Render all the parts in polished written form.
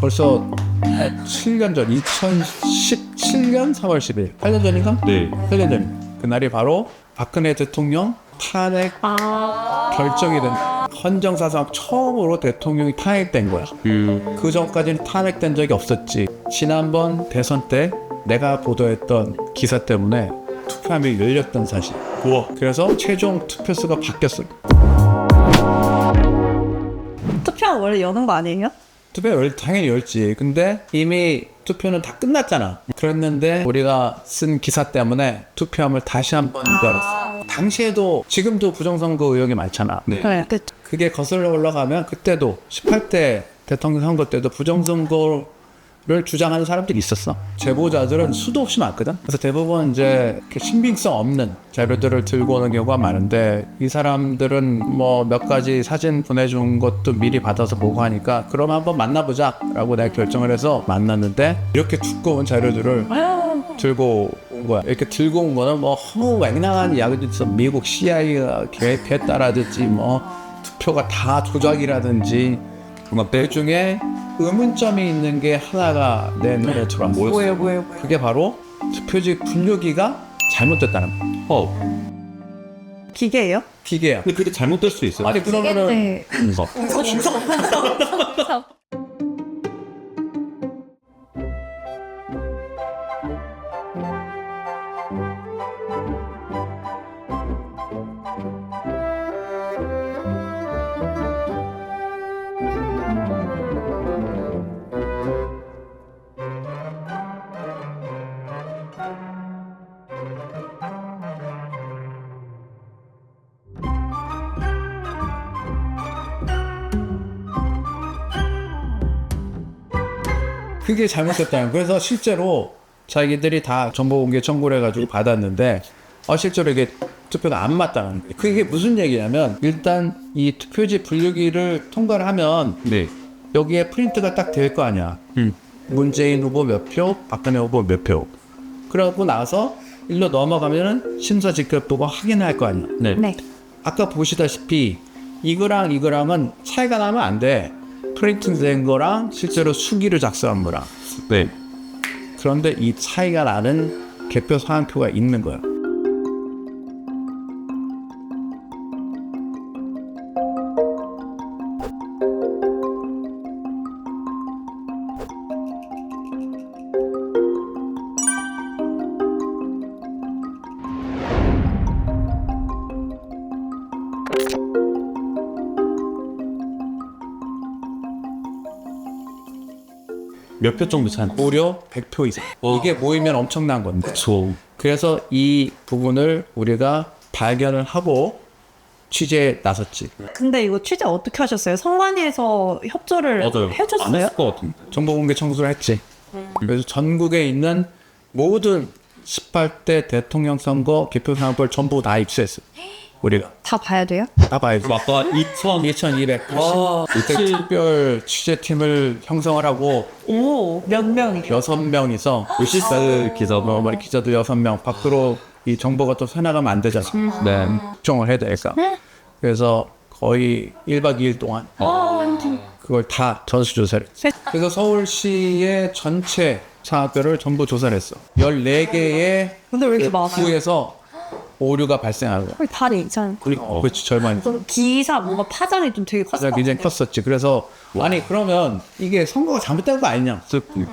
벌써 7년 전, 2017년 3월 10일. 8년 전인가? 네. 8년 전. 그날이 바로 박근혜 대통령 탄핵 결정이 된 헌정사상 처음으로 대통령이 탄핵된 거야. 그 전까지는 탄핵된 적이 없었지. 지난번 대선 때 내가 보도했던 기사 때문에 투표함이 열렸던 사실. 우와. 그래서 최종 투표수가 바뀌었어요. 투표는 원래 여는 거 아니에요? 투표 당연히 열지. 근데 이미 투표는 다 끝났잖아. 그랬는데 우리가 쓴 기사 때문에 투표함을 다시 한번 열었어. 당시에도 지금도 부정선거 의혹이 많잖아. 네. 네. 그쵸. 그게 거슬러 올라가면 그때도 18대 대통령 선거 때도 부정선거를 주장하는 사람들이 있었어. 제보자들은 수도 없이 많거든. 그래서 대부분 이제 이렇게 신빙성 없는 자료들을 들고 오는 경우가 많은데 이 사람들은 뭐 몇 가지 사진 보내준 것도 미리 받아서 보고 하니까 그럼 한번 만나보자 라고 내가 결정을 해서 만났는데 이렇게 두꺼운 자료들을 들고 온 거야. 이렇게 들고 온 거는 뭐 맹랑한 이야기도 있어. 미국 CIA가 개입했다라든지 뭐 투표가 다 조작이라든지 막 그 중에 의문점이 있는 게 하나가 내 눈에 들어왔어. 뭐예요? 그게 바로 투표지 분류기가 잘못됐다는 거. 기계예요? 기계야. 근데 그게 잘못될 수 있어요. 아니 그러면은 네. 그게 잘못됐다는 거야. 그래서 실제로 자기들이 다 정보 공개 청구를 해가지고 받았는데 실제로 이게 투표가 안 맞다는 거예요. 그게 무슨 얘기냐면 일단 이 투표지 분류기를 통과를 하면 네. 여기에 프린트가 딱 될 거 아니야. 문재인 후보 몇 표, 박근혜 후보 몇 표. 그러고 나서 일로 넘어가면은 심사직결도가 확인할 거 아니야. 네. 네. 아까 보시다시피 이거랑 이거랑은 차이가 나면 안 돼. 프린팅된 거랑 실제로 수기를 작성한 거랑. 네. 그런데 이 차이가 나는 개표 사항표가 있는 거야. 몇 표 정도 차이? 무려 100표 이상. 이게 모이면 엄청난 건데. 그래서 이 부분을 우리가 발견을 하고 취재에 나섰지. 근데 이거 취재 어떻게 하셨어요? 선관위에서 협조를 맞아요. 안 해줬어요? 했을 것 같은데. 정보공개 청구를 했지. 그래서 전국에 있는 모든 18대 대통령 선거 개표 사항표를 전부 다 입수했어. 우리가 다 봐야 돼요? 다 봐야지. 아까 2200. 이때 특별 취재팀을 형성을 하고 오, 몇 명이? 6명이서 시스 기자도 기자들 6명 밖으로 이 정보가 또 새나가면 안 되잖아. 네. 걱정을 해야 되니까. 그래서 거의 1박 2일 동안 그걸 다 전수조사를 했어. 그래서 서울시의 전체 사업별을 전부 조사를 했어. 14개의 근데 왜 이렇게 많아요? 구에서 오류가 발생한 거야. 다리 이상. 그렇지, 절반이. 기사 뭔가 파장이 좀 되게 컸어. 가장 굉장히 컸었지. 그래서 아니 그러면 이게 선거가 잘못된 거 아니냐.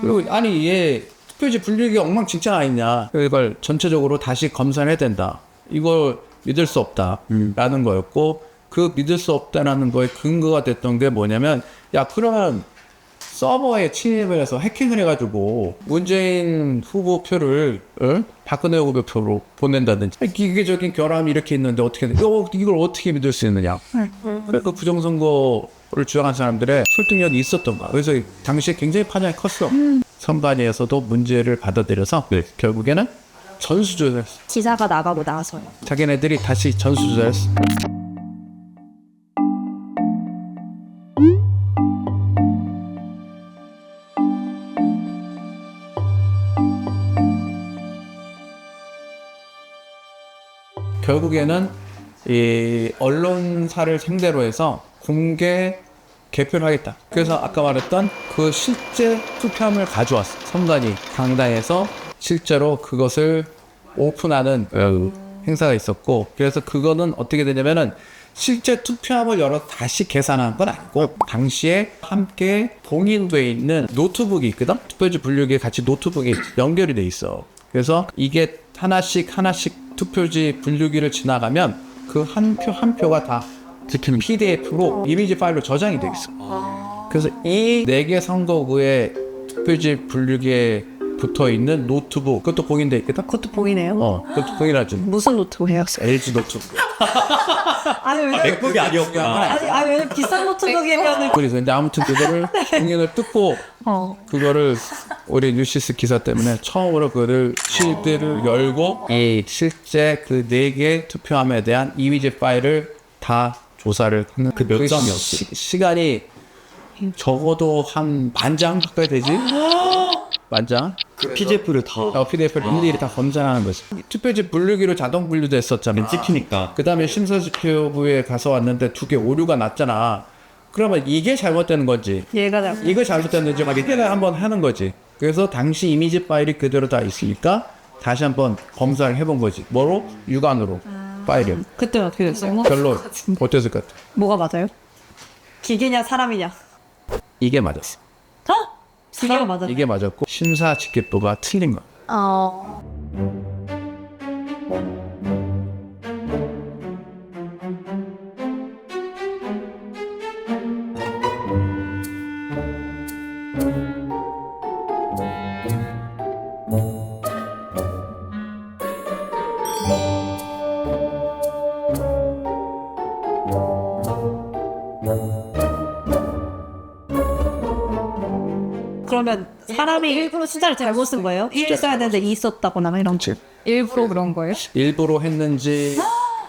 그리고 아니 얘 투표지 분류기가 엉망진창 아니냐. 이걸 전체적으로 다시 검사를 해야 된다. 이걸 믿을 수 없다라는 거였고 그 믿을 수 없다라는 거에 근거가 됐던 게 뭐냐면 야 그러면 서버에 침입을 해서 해킹을 해가지고 문재인 후보 표를 박근혜 후보 표로 보낸다든지 기계적인 결함이 이렇게 있는데 어떻게 이걸 어떻게 믿을 수 있느냐. 그래서 부정선거를 주장한 사람들의 설득력이 있었던 거야. 그래서 당시에 굉장히 파장이 컸어. 선관위에서도 문제를 받아들여서 결국에는 전수조사했어. 기사가 나가고 나서요. 자기네들이 다시 전수조사했어. 결국에는 이 언론사를 상대로 해서 공개 개표를 하겠다. 그래서 아까 말했던 그 실제 투표함을 가져왔어. 선관위 강당에서 실제로 그것을 오픈하는 행사가 있었고, 그래서 그거는 어떻게 되냐면은 실제 투표함을 열어 다시 계산한 건 아니고, 당시에 함께 봉인돼 있는 노트북이 있거든. 투표지 분류기에 같이 노트북이 연결이 돼 있어. 그래서 이게 하나씩 투표지 분류기를 지나가면 그 한 표 한 표가 다 PDF로 이미지 파일로 저장이 돼 있어. 그래서 이 4개 선거구의 투표지 분류기에 붙어 있는 노트북, 그것도 봉인돼 있거든. 그것도 보이네요. 그것도 봉인하지. 무슨 노트북이에요? LG 노트북. 아니 왜냐면 맥북이 아니었구나. 아니 왜냐면 비싼 노트북이면은 그래서 근데 아무튼 그거를 봉인을 뜯고 그거를 우리 뉴시스 기사 때문에 처음으로 그거를 실드를 열고 이 실제 그 4개 투표함에 대한 이미지 파일을 다 조사를 하는 그 몇 장이었지? 시간이 적어도 한 10,000장 가까이 되지? 10,000장? 그 PDF를 다 PDF를 일일이 다 검사하는 거지. 투표지 분류기로 자동 분류됐었잖아. 찍히니까. 그 다음에 심사지표부에 가서 왔는데 2개 오류가 났잖아. 그러면 이게 잘못되는 건지, 얘가 잘 이거 잘못됐는지 막 이렇게 한번 하는 거지. 그래서 당시 이미지 파일이 그대로 다 있으니까 다시 한번 검사를 해본 거지. 뭐로? 육안으로 파일을. 그때 어떻게 됐어요? 별로 어땠을 것 같아? 뭐가 맞아요? 기계냐 사람이냐? 이게 맞았어. 기계가 맞아. 이게 맞았고 심사지표부가 틀린 거야. 그러면 사람이 일부러 숫자를 잘못 쓴 거예요? 1 써야 되는데 2 썼다거나 막 이런 거. 일부러 그런 거예요? 일부러 했는지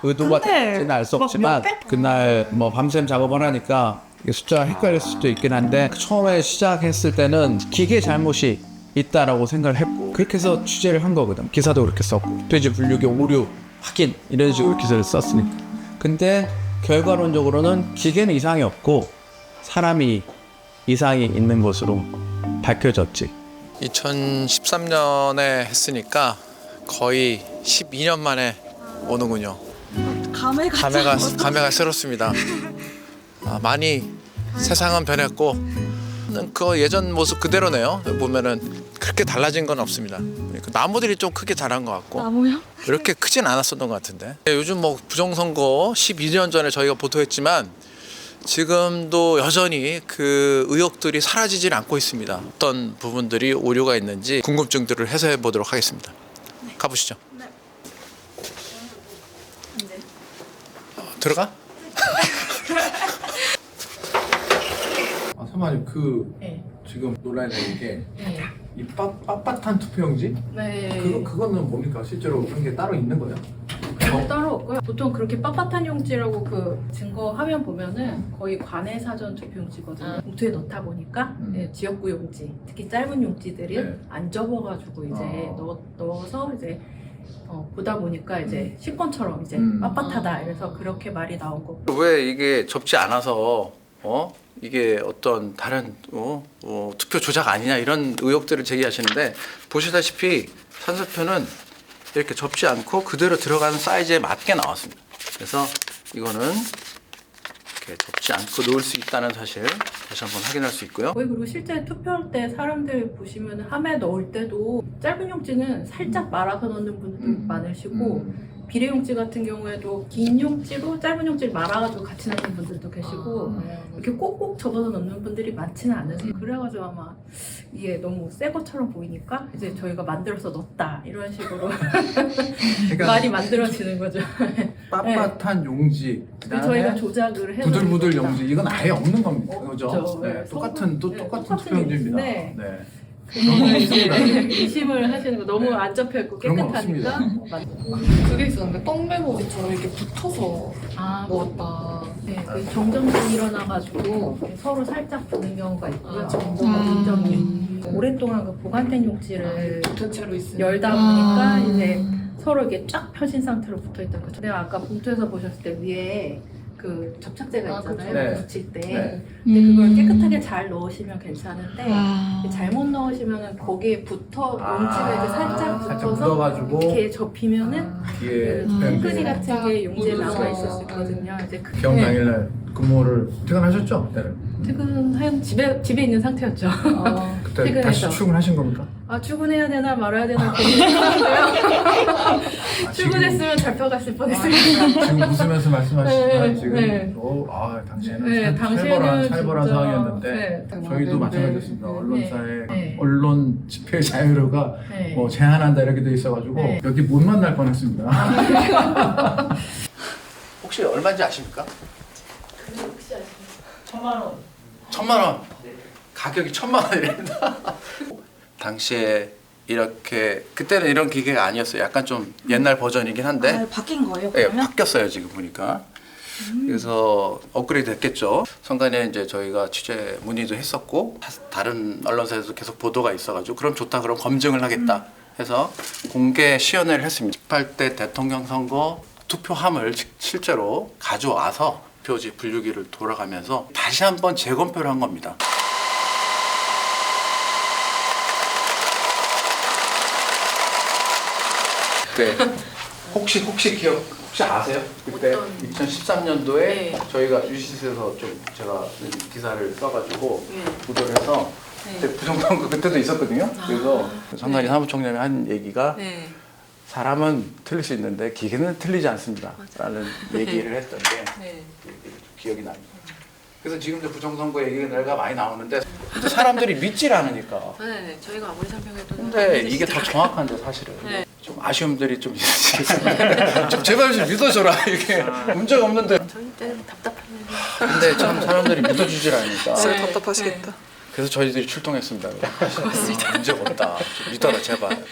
의도가 근데 됐는지는 알 수 막 없지만 몇백? 그날 뭐 밤샘 작업을 하니까 이게 숫자가 헷갈릴 수도 있긴 한데 처음에 시작했을 때는 기계 잘못이 있다라고 생각을 했고 그렇게 해서 취재를 한 거거든. 기사도 그렇게 썼고 돼지 분류기 오류 확인 이런 식으로 기사를 썼으니까. 근데 결과론적으로는 기계는 이상이 없고 사람이 이상이 있는 것으로 밝혀졌지. 2013년에 했으니까 거의 12년 만에 오는군요. 감회가 새롭습니다. 많이 세상은 변했고 그 예전 모습 그대로네요. 보면은 그렇게 달라진 건 없습니다. 그 나무들이 좀 크게 자란 것 같고 나무요? 이렇게 크진 않았었던 것 같은데 요즘 뭐 부정선거 12년 전에 저희가 보도했지만 지금도 여전히 그 의혹들이 사라지질 않고 있습니다. 어떤 부분들이 오류가 있는지 궁금증들을 해소해 보도록 하겠습니다. 가보시죠. 들어가? 사모님 지금 논란이 되는 게 이 빳빳한 투표용지? 네. 그거는 뭡니까? 실제로 그런 게 따로 있는 거예요? 따로 없고요. 보통 그렇게 빳빳한 용지라고 그 증거화면 보면은 거의 관내 사전 투표용지거든요. 봉투에 넣다 보니까 지역구 용지, 특히 짧은 용지들이 네. 안 접어가지고 이제 넣어서 이제 보다 보니까 이제 식권처럼 이제 빳빳하다. 이래서 그렇게 말이 나온 거고. 왜 이게 접지 않아서 이게 어떤 다른 투표 조작 아니냐 이런 의혹들을 제기하시는데 보시다시피 산수표는 이렇게 접지 않고 그대로 들어가는 사이즈에 맞게 나왔습니다. 그래서 이거는 이렇게 접지 않고 놓을 수 있다는 사실 다시 한번 확인할 수 있고요. 거의 그리고 실제 투표할 때 사람들 보시면 함에 넣을 때도 짧은 용지는 살짝 말아서 넣는 분들도 많으시고 비례 용지 같은 경우에도 긴 용지로 짧은 용지를 말아가지고 같이 넣는 분들도 계시고 이렇게 꼭꼭 접어서 넣는 분들이 많지는 않으세요. 그래가지고 아마 이게 너무 새 것처럼 보이니까 이제 저희가 만들어서 넣었다 이런 식으로 말이 만들어지는 거죠. 빳빳한 용지, 그래서 저희가 조작을 해서 부들부들 넣었다. 용지 이건 아예 없는 겁니다. 그죠? 없죠. 네, 네. 똑같은 똑같은 투표용지입니다. 네. 네. 그거는 이제 의심을 하시는 거 너무 안 접혀있고 그런 건 깨끗하니까 그게 있었는데 떡메모지처럼 이렇게 붙어서 먹었다. 네, 그 정전이 일어나가지고 서로 살짝 부는 경우가 있고요. 정전이 오랫동안 그 보관된 용지를 전체로 있으면 열다 보니까 이제 서로 이게 쫙 펴진 상태로 붙어있던 거죠. 내가 아까 봉투에서 보셨을 때 위에 그 그 접착제가 있잖아요. 네. 붙일 때. 네. 근데 그걸 깨끗하게 잘 넣으시면 괜찮은데 아. 잘못 넣으시면은 거기에 붙어 용지가 이제 살짝 살짝 붙어서 묻어가지고 이렇게 접히면은 이게 흙근이 같은 게 용지에 남아 있을 수 있거든요. 이제 그 기억 당일날 근무를 퇴근하셨죠? 그때는? 퇴근한 집에 있는 상태였죠. 그때 퇴근해서. 다시 출근하신 겁니까? 아 출근해야 되나 말아야 되나 고민했는데요. 출근했으면 잡혀갔을 뻔했습니다. 지금 웃으면서 말씀하시지만 네, 지금 네. 당시에는 네, 당시에는 살벌한 진짜, 상황이었는데 네. 저희도 마찬가지였습니다. 언론사에 네. 언론 집회 자유가 네. 뭐 제한한다 이렇게 돼 있어가지고 네. 여기 못 만날 뻔했습니다. 혹시 얼마인지 아십니까? 혹시 아시나요? 1,000만 원. 가격이 1,000만 원이랍니다. 당시에 이렇게 그때는 이런 기계가 아니었어요. 약간 좀 옛날 버전이긴 한데 아, 바뀐 거예요? 예, 그러면? 바뀌었어요 지금 보니까. 그래서 업그레이드 됐겠죠. 선관위에 이제 저희가 취재 문의도 했었고 다른 언론사에서도 계속 보도가 있어가지고 그럼 좋다 그럼 검증을 하겠다 해서 공개 시연회를 했습니다. 18대 대통령 선거 투표함을 실제로 가져와서 표지 분류기를 돌아가면서 다시 한번 재검표를 한 겁니다. 네. 혹시 아세요? 그때 어떤? 2013년도에 네. 저희가 유시스에서 좀 제가 기사를 써가지고 네. 보도를 해서 그때 부정선거 그때도 있었거든요. 그래서 선관위 사무총장이 한 얘기가 네. 사람은 틀릴 수 있는데 기계는 틀리지 않습니다. 라는 얘기를 했던 게 네. 기억이 납니다. 그래서 지금도 부정선거 얘기가 많이 나오는데 근데 사람들이 믿질 않으니까. 네, 저희가 아무리 설명해도 근데 이게 더 정확한데 사실은 네. 좀 아쉬움들이 좀 있으시겠어요. 좀 제발 좀 믿어줘라 이게 문제가 없는데. 저희 때는 답답합니다. 근데 참 사람들이 믿어주질 않으니까. 네. 답답하시겠다. 그래서 저희들이 출동했습니다. 고맙습니다. 문제가 없다. 좀 믿어라 제발.